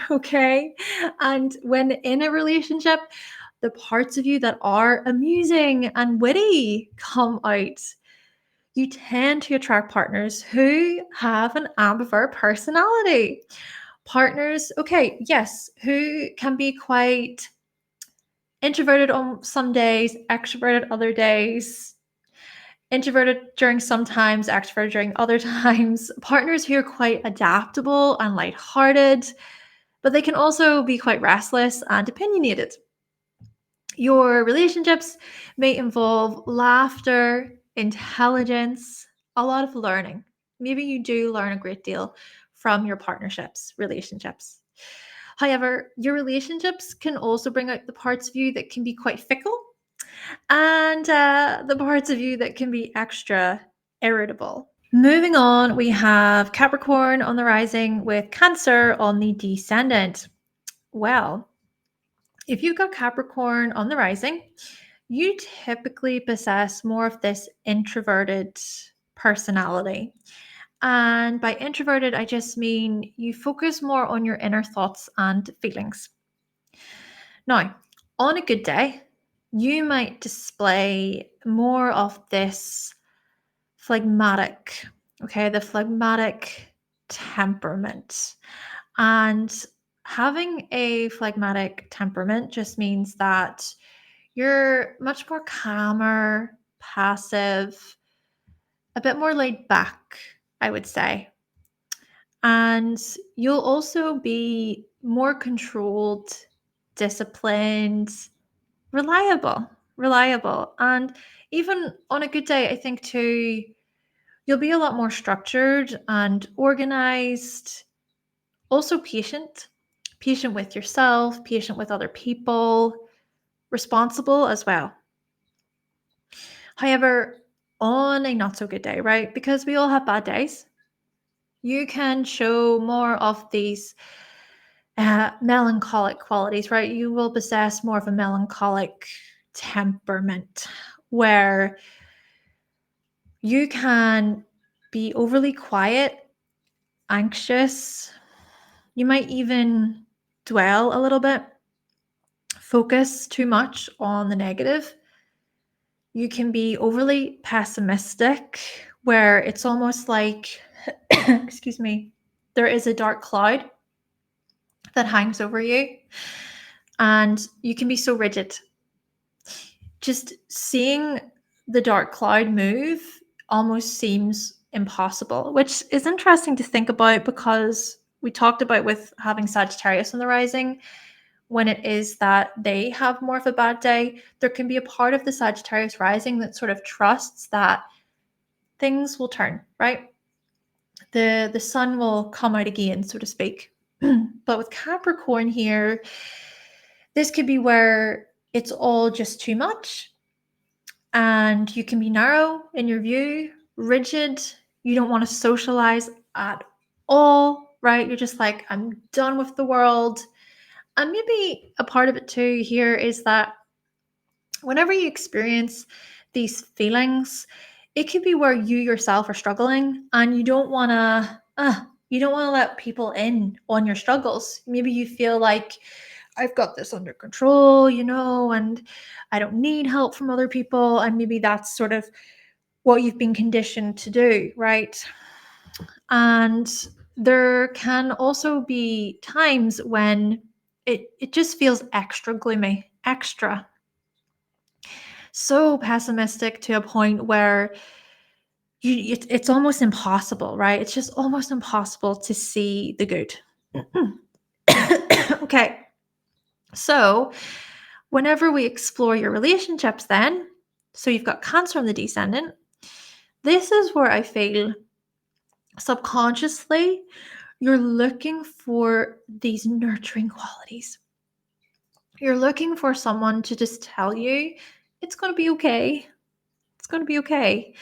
okay? And when in a relationship, the parts of you that are amusing and witty come out. You tend to attract partners who have an ambivert personality. Partners, okay, yes, who can be quite introverted on some days, extroverted other days, introverted during some times, extroverted during other times. Partners who are quite adaptable and lighthearted, but they can also be quite restless and opinionated. Your relationships may involve laughter, intelligence, a lot of learning. Maybe you do learn a great deal from your relationships. However, your relationships can also bring out the parts of you that can be quite fickle, and the parts of you that can be extra irritable. Moving on, we have Capricorn on the rising with Cancer on the descendant. Well, if you've got Capricorn on the rising, you typically possess more of this introverted personality. And by introverted, I just mean you focus more on your inner thoughts and feelings. Now, on a good day, you might display more of this phlegmatic, the phlegmatic temperament. And having a phlegmatic temperament just means that you're much more calmer, passive, a bit more laid back, I would say. And you'll also be more controlled, disciplined, reliable. And even on a good day, I think too, you'll be a lot more structured and organized, also patient with yourself, patient with other people, responsible as well. However, on a not so good day, right? Because we all have bad days, you can show more of these melancholic qualities, right? You will possess more of a melancholic temperament where you can be overly quiet, anxious. You might even dwell a little bit, focus too much on the negative. You can be overly pessimistic, where it's almost like, excuse me, there is a dark cloud that hangs over you, and you can be so rigid. Just seeing the dark cloud move almost seems impossible, which is interesting to think about, because we talked about with having Sagittarius on the rising, when it is that they have more of a bad day, there can be a part of the Sagittarius rising that sort of trusts that things will turn, right? The sun will come out again, so to speak. But with Capricorn here, this could be where it's all just too much, and you can be narrow in your view, rigid. You don't want to socialize at all, right? You're just like, I'm done with the world. And maybe a part of it too here is that whenever you experience these feelings, it could be where you yourself are struggling, and you don't want to let people in on your struggles. Maybe you feel like, I've got this under control, and I don't need help from other people. And maybe that's sort of what you've been conditioned to do, right? And there can also be times when it just feels extra gloomy, extra so pessimistic to a point where it's almost impossible, right? It's just almost impossible to see the good. Okay. So whenever we explore your relationships then, so you've got Cancer on the descendant, this is where I feel subconsciously you're looking for these nurturing qualities. You're looking for someone to just tell you it's going to be okay. It's going to be okay.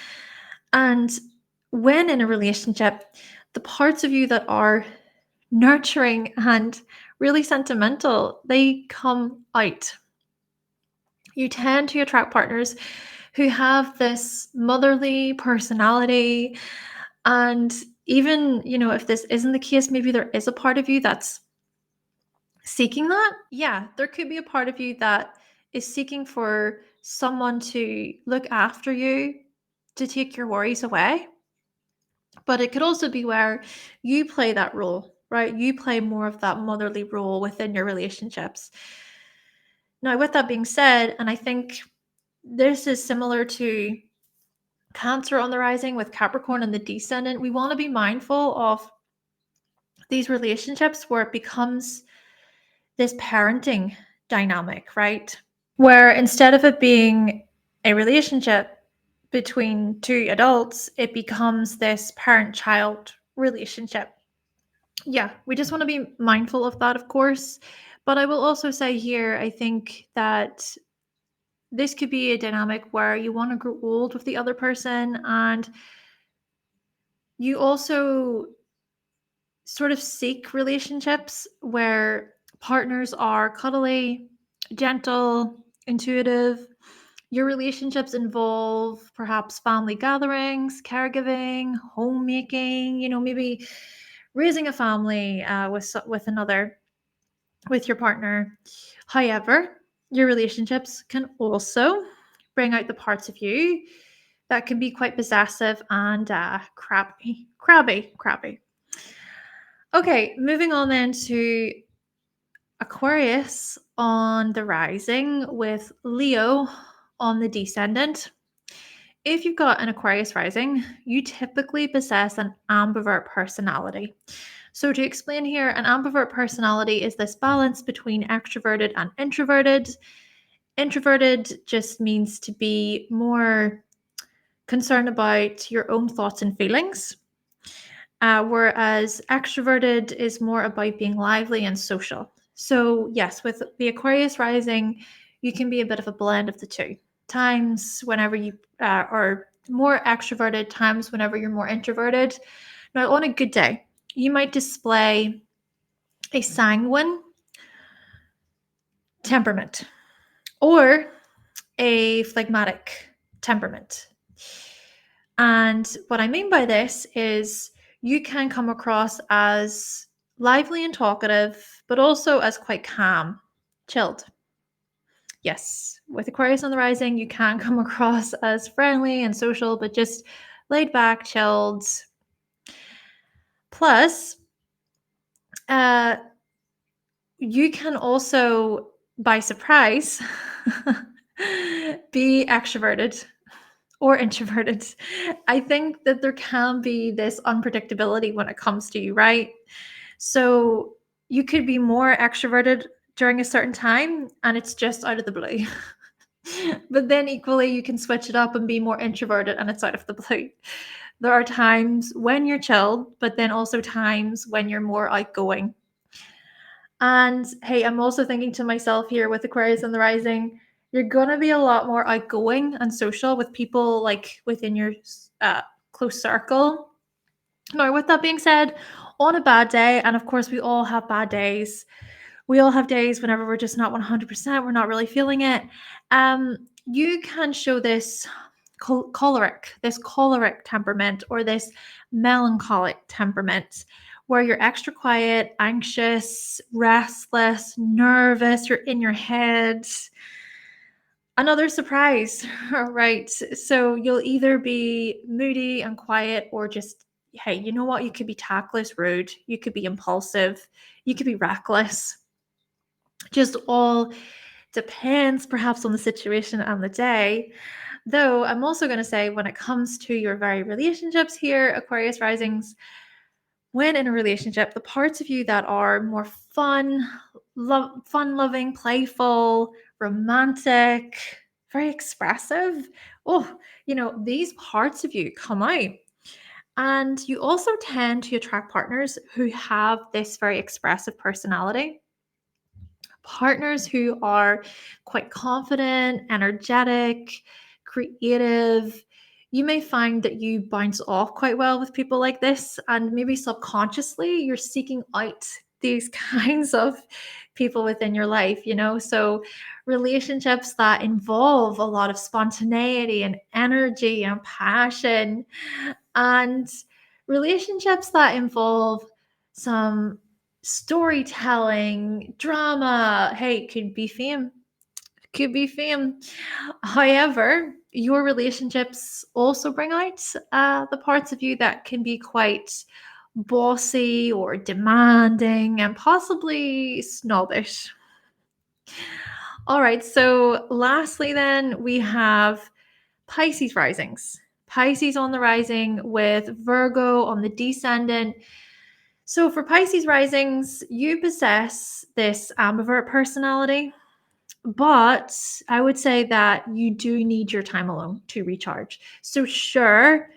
And when in a relationship, the parts of you that are nurturing and really sentimental, they come out. You tend to attract partners who have this motherly personality. And even, if this isn't the case, maybe there is a part of you that's seeking that. Yeah, there could be a part of you that is seeking for someone to look after you, to take your worries away. But it could also be where you play that role, right? You play more of that motherly role within your relationships. Now, with that being said, and I think this is similar to Cancer on the rising with Capricorn and the descendant, we want to be mindful of these relationships where it becomes this parenting dynamic, right? Where instead of it being a relationship between two adults, it becomes this parent-child relationship. Yeah, we just want to be mindful of that, of course. But I will also say here, I think that this could be a dynamic where you want to grow old with the other person, and you also sort of seek relationships where partners are cuddly, gentle, intuitive. Your relationships involve perhaps family gatherings, caregiving, homemaking, maybe raising a family with your partner. However, your relationships can also bring out the parts of you that can be quite possessive and crabby. Okay, moving on then to Aquarius on the rising with Leo on the descendant. If you've got an Aquarius rising, you typically possess an ambivert personality. So to explain here, an ambivert personality is this balance between extroverted and introverted. Introverted just means to be more concerned about your own thoughts and feelings, whereas extroverted is more about being lively and social. So yes, with the Aquarius rising, you can be a bit of a blend of the two. Times whenever you are more extroverted, times whenever you're more introverted. Now, on a good day, you might display a sanguine temperament or a phlegmatic temperament. And what I mean by this is you can come across as lively and talkative, but also as quite calm, chilled. Yes, with Aquarius on the rising, you can come across as friendly and social, but just laid back, chilled. Plus, you can also, by surprise, be extroverted or introverted. I think that there can be this unpredictability when it comes to you, right? So you could be more extroverted during a certain time and it's just out of the blue. But then equally, you can switch it up and be more introverted and it's out of the blue. There are times when you're chilled, but then also times when you're more outgoing. And hey, I'm also thinking to myself here with Aquarius on the rising, you're going to be a lot more outgoing and social with people like within your close circle. Now, with that being said, on a bad day, and of course we all have bad days, we all have days whenever we're just not 100%, we're not really feeling it. You can show this choleric temperament or this melancholic temperament where you're extra quiet, anxious, restless, nervous, you're in your head. Another surprise, right? So you'll either be moody and quiet or just, hey, you know what? You could be tactless, rude. You could be impulsive. You could be reckless. Just all depends perhaps on the situation and the day. Though I'm also going to say, when it comes to your very relationships here, Aquarius risings, when in a relationship, the parts of you that are more fun-loving, playful, romantic, very expressive, these parts of you come out. And you also tend to attract partners who have this very expressive personality. Partners who are quite confident, energetic, creative. You may find that you bounce off quite well with people like this, and maybe subconsciously you're seeking out these kinds of people within your life, So, relationships that involve a lot of spontaneity and energy and passion, and relationships that involve some storytelling, drama. Hey, could be fame. Could be fame. However, your relationships also bring out the parts of you that can be quite bossy or demanding and possibly snobbish. All right, so lastly, then we have Pisces risings. Pisces on the rising with Virgo on the descendant. So for Pisces risings, you possess this ambivert personality, but I would say that you do need your time alone to recharge. So sure,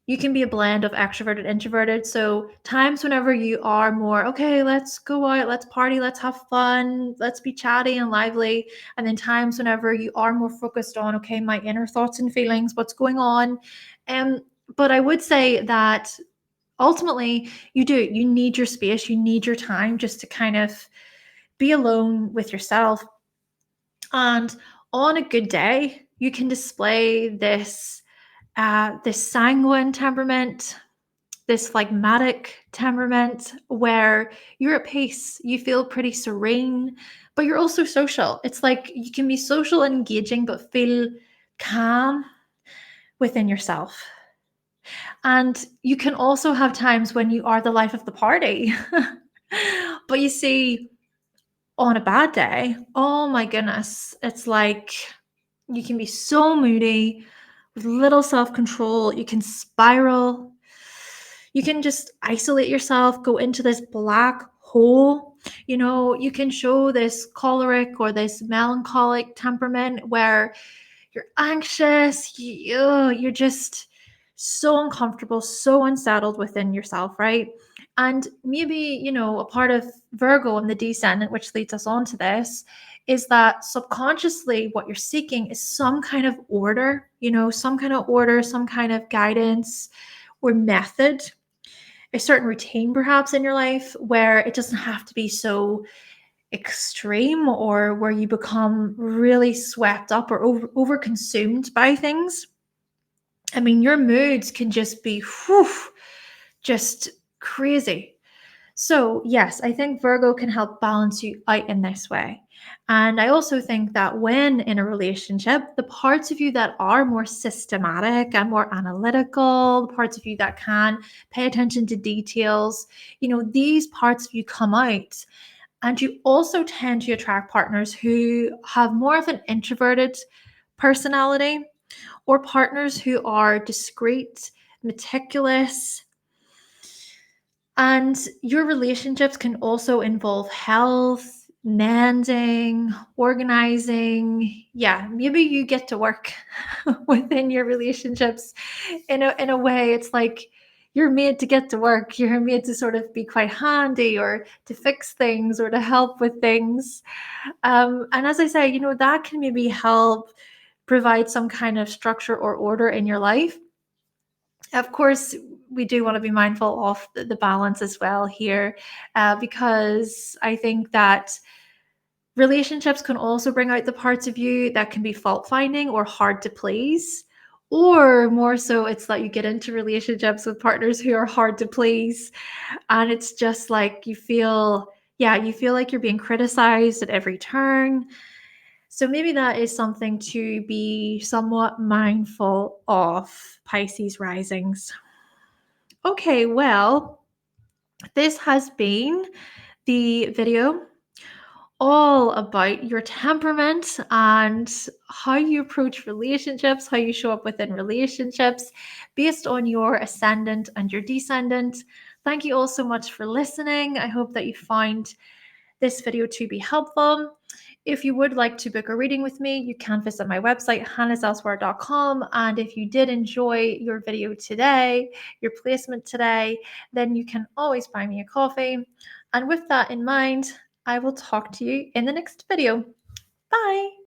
you can be a blend of extroverted, introverted. So times whenever you are more, okay, let's go out, let's party, let's have fun, let's be chatty and lively. And then times whenever you are more focused on, okay, my inner thoughts and feelings, what's going on. But I would say that ultimately you need your space, you need your time just to kind of be alone with yourself. And on a good day, you can display this sanguine temperament, this phlegmatic temperament where you're at peace, you feel pretty serene, but you're also social. It's like you can be social and engaging, but feel calm within yourself. And you can also have times when you are the life of the party. But you see, on a bad day, oh my goodness, it's like you can be so moody with little self-control. You can spiral. You can just isolate yourself, go into this black hole. You can show this choleric or this melancholic temperament where you're anxious, you're just so uncomfortable, so unsettled within yourself, right? And maybe, a part of Virgo and the descendant, which leads us on to this, is that subconsciously what you're seeking is some kind of order, some kind of order, some kind of guidance or method, a certain routine perhaps in your life where it doesn't have to be so extreme or where you become really swept up or over consumed by things. I mean, your moods can just be just crazy. So yes, I think Virgo can help balance you out in this way. And I also think that when in a relationship, the parts of you that are more systematic and more analytical, the parts of you that can pay attention to details, these parts of you come out. And you also tend to attract partners who have more of an introverted personality or partners who are discreet, meticulous. And your relationships can also involve health, mending, organizing. Yeah, maybe you get to work within your relationships in a way. It's like you're made to get to work. You're made to sort of be quite handy or to fix things or to help with things. And as I say, that can maybe help provide some kind of structure or order in your life. Of course, we do want to be mindful of the balance as well here, because I think that relationships can also bring out the parts of you that can be fault-finding or hard to please. Or more so, it's that you get into relationships with partners who are hard to please. And it's just like you feel like you're being criticized at every turn. So maybe that is something to be somewhat mindful of, Pisces risings. Okay, well, this has been the video all about your temperament and how you approach relationships, how you show up within relationships based on your ascendant and your descendant. Thank you all so much for listening. I hope that you find this video to be helpful. If you would like to book a reading with me, you can visit my website, hannahselsewhere.com. And if you did enjoy your video today, your placement today, then you can always buy me a coffee. And with that in mind, I will talk to you in the next video. Bye.